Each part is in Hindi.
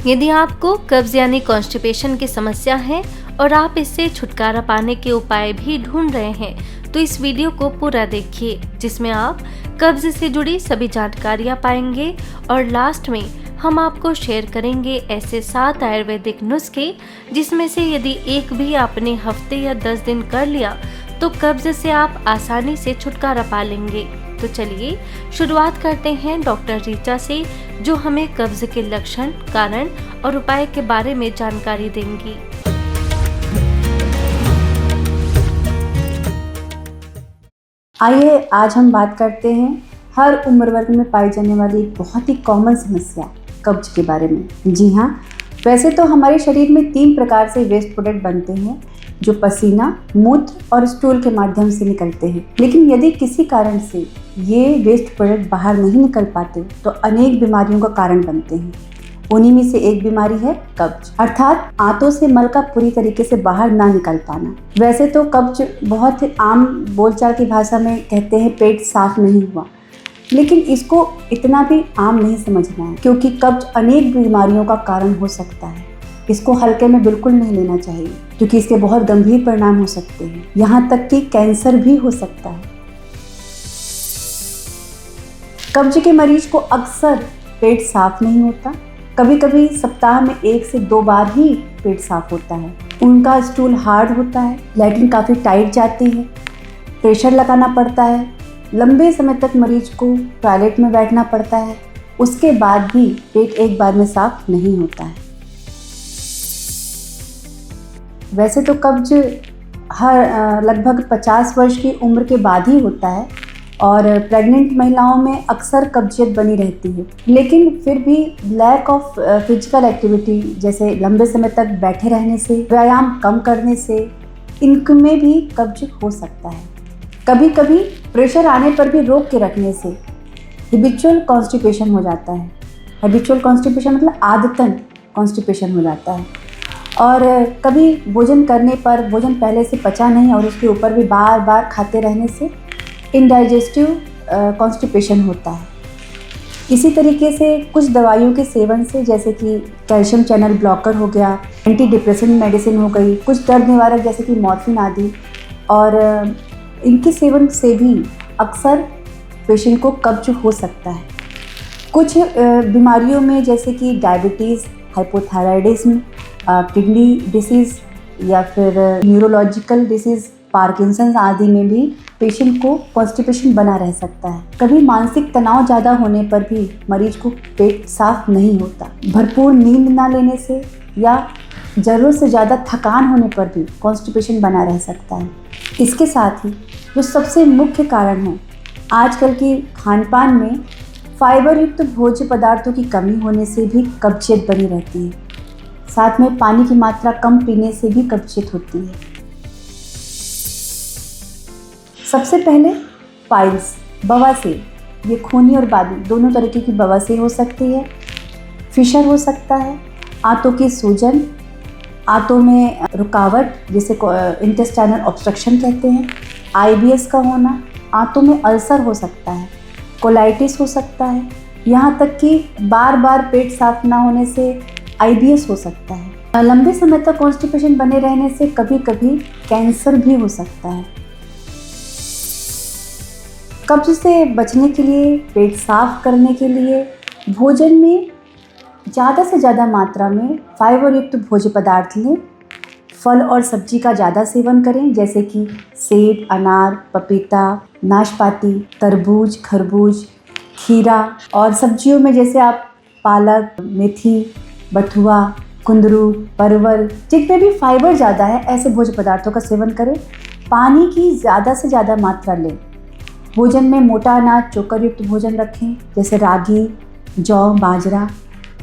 यदि आपको कब्ज यानी कॉन्स्टिपेशन की समस्या है और आप इससे छुटकारा पाने के उपाय भी ढूंढ रहे हैं तो इस वीडियो को पूरा देखिए, जिसमें आप कब्ज से जुड़ी सभी जानकारियां पाएंगे और लास्ट में हम आपको शेयर करेंगे ऐसे 7 आयुर्वेदिक नुस्खे जिसमें से यदि एक भी आपने हफ्ते या 10 दिन कर लिया तो कब्ज से आप आसानी से छुटकारा पा लेंगे। तो चलिए शुरुआत करते हैं डॉक्टर रीचा से, जो हमें कब्ज के लक्षण, कारण और उपाय के बारे में जानकारी देंगी। आइए आज हम बात करते हैं हर उम्र वर्ग में पाई जाने वाली एक बहुत ही कॉमन समस्या कब्ज के बारे में। जी हाँ, वैसे तो हमारे शरीर में 3 प्रकार से वेस्ट प्रोडक्ट बनते हैं जो पसीना, मूत्र और स्टूल के माध्यम से निकलते हैं। लेकिन यदि किसी कारण से ये वेस्ट प्रोडक्ट बाहर नहीं निकल पाते तो अनेक बीमारियों का कारण बनते हैं। उन्हीं में से एक बीमारी है कब्ज, अर्थात आंतों से मल का पूरी तरीके से बाहर ना निकल पाना। वैसे तो कब्ज बहुत आम बोलचाल की भाषा में कहते हैं पेट साफ नहीं हुआ, लेकिन इसको इतना भी आम नहीं समझना है, क्योंकि कब्ज अनेक बीमारियों का कारण हो सकता है। इसको हल्के में बिल्कुल नहीं लेना चाहिए, क्योंकि इसके बहुत गंभीर परिणाम हो सकते हैं, यहाँ तक कि कैंसर भी हो सकता है। कब्ज के मरीज को अक्सर पेट साफ नहीं होता, कभी कभी सप्ताह में 1 से 2 बार ही पेट साफ होता है। उनका स्टूल हार्ड होता है, लैट्रिन काफ़ी टाइट जाती है, प्रेशर लगाना पड़ता है, लंबे समय तक मरीज को टॉयलेट में बैठना पड़ता है, उसके बाद भी पेट एक बार में साफ नहीं होता है। वैसे तो कब्ज हर लगभग 50 वर्ष की उम्र के बाद ही होता है और प्रेग्नेंट महिलाओं में अक्सर कब्जियत बनी रहती है, लेकिन फिर भी लैक ऑफ फिजिकल एक्टिविटी, जैसे लंबे समय तक बैठे रहने से, व्यायाम कम करने से, इनमें भी कब्ज हो सकता है। कभी कभी प्रेशर आने पर भी रोक के रखने से हैबिचुअल कॉन्स्टिपेशन हो जाता है। हैबिचुअल कॉन्स्टिपेशन मतलब आदतन कॉन्स्टिपेशन हो जाता है। और कभी भोजन करने पर भोजन पहले से पचा नहीं और उसके ऊपर भी बार बार खाते रहने से इंडाइजेस्टिव कॉन्स्टिपेशन होता है। इसी तरीके से कुछ दवाइयों के सेवन से, जैसे कि कैल्शियम चैनल ब्लॉकर हो गया, एंटी डिप्रेसेंट मेडिसिन हो गई, कुछ दर्द निवारक जैसे कि मॉर्फिन आदि, और इनके सेवन से भी अक्सर पेशेंट को कब्ज हो सकता है। कुछ बीमारियों में जैसे कि डायबिटीज़, हाइपोथायराइडिज्म, किडनी डिसीज़ या फिर न्यूरोलॉजिकल डिसीज़, पार्किंसंस आदि में भी पेशेंट को कॉन्स्टिपेशन बना रह सकता है। कभी मानसिक तनाव ज़्यादा होने पर भी मरीज को पेट साफ नहीं होता। भरपूर नींद ना लेने से या ज़रूरत से ज़्यादा थकान होने पर भी कॉन्स्टिपेशन बना रह सकता है। इसके साथ ही जो सबसे मुख्य कारण है, आजकल की खान पान में फाइबर युक्त भोज्य पदार्थों की कमी होने से भी कब्जियत बनी रहती है। साथ में पानी की मात्रा कम पीने से भी कब्जियत होती है। सबसे पहले पाइल्स, बवासीर, ये खूनी और बादी दोनों तरीके की बवासीर हो सकती है। फिशर हो सकता है, आंतों की सूजन, आंतों में रुकावट जिसे इंटेस्टाइनल ऑब्स्ट्रक्शन कहते हैं, IBS का होना, आंतों में अल्सर हो सकता है, कोलाइटिस हो सकता है, यहाँ तक कि बार बार पेट साफ ना होने से IBS हो सकता है। लंबे समय तक कॉन्स्टिपेशन बने रहने से कभी कभी कैंसर भी हो सकता है। कब्ज से बचने के लिए, पेट साफ करने के लिए भोजन में ज़्यादा से ज़्यादा मात्रा में फाइबर युक्त भोज्य पदार्थ लें। फल और सब्जी का ज़्यादा सेवन करें, जैसे कि सेब, अनार, पपीता, नाशपाती, तरबूज, खरबूज, खीरा, और सब्जियों में जैसे आप पालक, मेथी, बथुआ, कुंदरू, परवल, जितने भी फाइबर ज़्यादा है ऐसे भोज्य पदार्थों का सेवन करें। पानी की ज़्यादा से ज़्यादा मात्रा लें। भोजन में मोटा अनाज, चोकर युक्त भोजन रखें, जैसे रागी, जौ, बाजरा,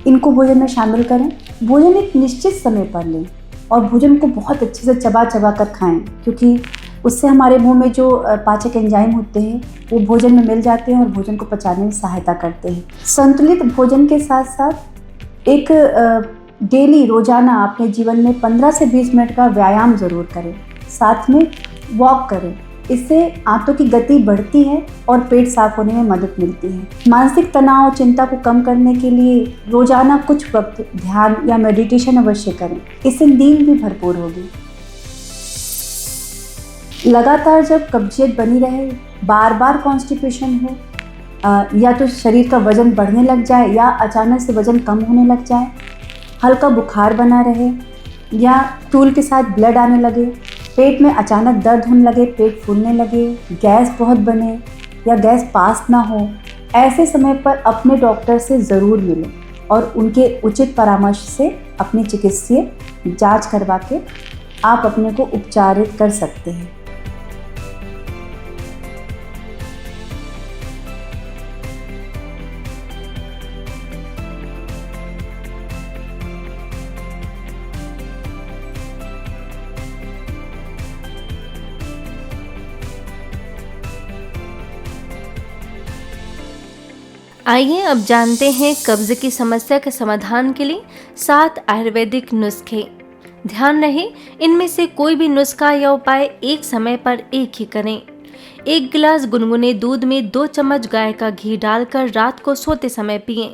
इनको भोजन में शामिल करें। भोजन एक निश्चित समय पर लें और भोजन को बहुत अच्छे से चबा चबा कर खाएं, क्योंकि उससे हमारे मुंह में जो पाचक एंजाइम होते हैं वो भोजन में मिल जाते हैं और भोजन को पचाने में सहायता करते हैं। संतुलित भोजन के साथ साथ एक डेली रोजाना अपने जीवन में 15 से 20 मिनट का व्यायाम ज़रूर करें। साथ में वॉक करें, इससे आंतों की गति बढ़ती है और पेट साफ होने में मदद मिलती है। मानसिक तनाव और चिंता को कम करने के लिए रोजाना कुछ वक्त ध्यान या मेडिटेशन अवश्य करें। इससे नींद भी भरपूर होगी। लगातार जब कब्जियत बनी रहे, बार बार कॉन्स्टिपेशन हो, या तो शरीर का वजन बढ़ने लग जाए या अचानक से वजन कम होने लग जाए, हल्का बुखार बना रहे या स्टूल के साथ ब्लड आने लगे, पेट में अचानक दर्द होने लगे, पेट फूलने लगे, गैस बहुत बने या गैस पास ना हो, ऐसे समय पर अपने डॉक्टर से ज़रूर मिलें और उनके उचित परामर्श से अपनी चिकित्सीय जांच करवा के आप अपने को उपचारित कर सकते हैं। आइए अब जानते हैं कब्ज की समस्या के समाधान के लिए 7 आयुर्वेदिक नुस्खे। ध्यान रहे, इनमें से कोई भी नुस्खा या उपाय एक समय पर एक ही करें। 1 गिलास गुनगुने दूध में 2 चम्मच गाय का घी डालकर रात को सोते समय पिएं।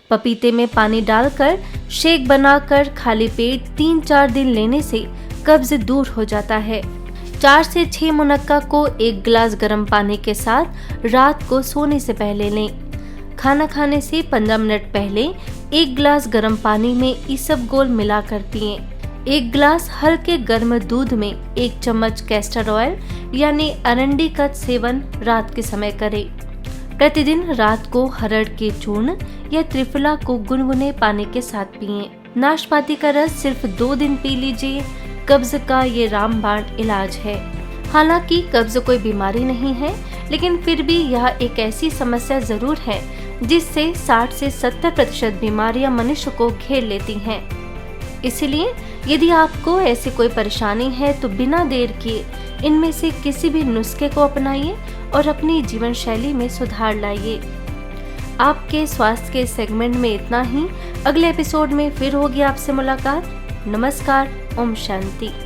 पपीते में पानी डालकर शेक बनाकर खाली पेट 3-4 दिन लेने से कब्ज दूर हो जाता है। 4 से 6 मुनक्का को 1 गिलास गर्म पानी के साथ रात को सोने से पहले लें। खाना खाने से 15 मिनट पहले 1 गिलास गर्म पानी में इसबगोल मिलाकर पिएं। 1 गिलास हल्के गर्म दूध में 1 चम्मच कैस्टर ऑयल यानी अरंडी का सेवन रात के समय करें। प्रतिदिन रात को हरड़ के चूर्ण या त्रिफला को गुनगुने पानी के साथ पिएं। नाशपाती का रस सिर्फ 2 दिन पी लीजिए। कब्ज का ये रामबाण इलाज है। हालांकि कब्ज कोई बीमारी नहीं है, लेकिन फिर भी यह एक ऐसी समस्या जरूर है जिससे 60 से 70% बीमारियां मनुष्य को घेर लेती हैं। इसलिए यदि आपको ऐसी कोई परेशानी है तो बिना देर किए इनमें से किसी भी नुस्खे को अपनाइए और अपनी जीवन शैली में सुधार लाइए। आपके स्वास्थ्य के सेगमेंट में इतना ही। अगले एपिसोड में फिर होगी आपसे मुलाकात। नमस्कार। ओम शांति।